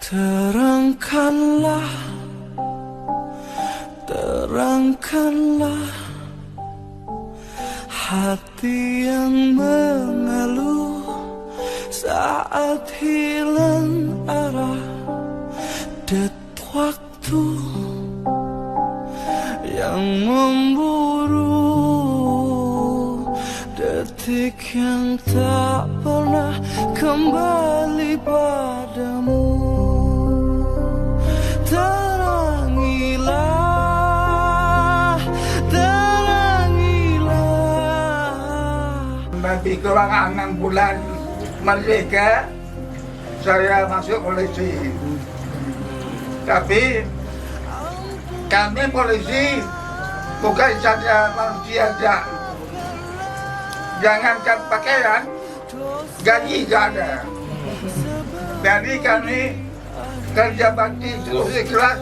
Terangkanlah, terangkanlah hati yang mengeluh saat hilang arah. Waktu yang memburu, detik yang tak pernah kembali padamu. Terangilah, terangilah. Nanti kurang 6 bulan merdeka, saya masuk polisi. Tapi kami polisi bukan saja manusia saja. Jangankan pakaian, gaji gak ada. Jadi kami kerja bakti terus ikhlas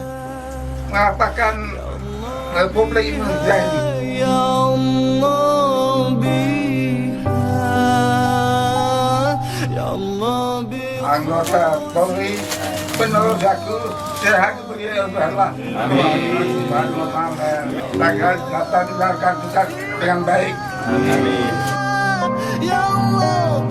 mengapakan Republik Indonesia ini. Ya Allah, ya Allah, Anggota Polri penerus aku sehat beliau Allah. Amin. Agar dapat dilakukan tugas dengan baik. Ya Allah,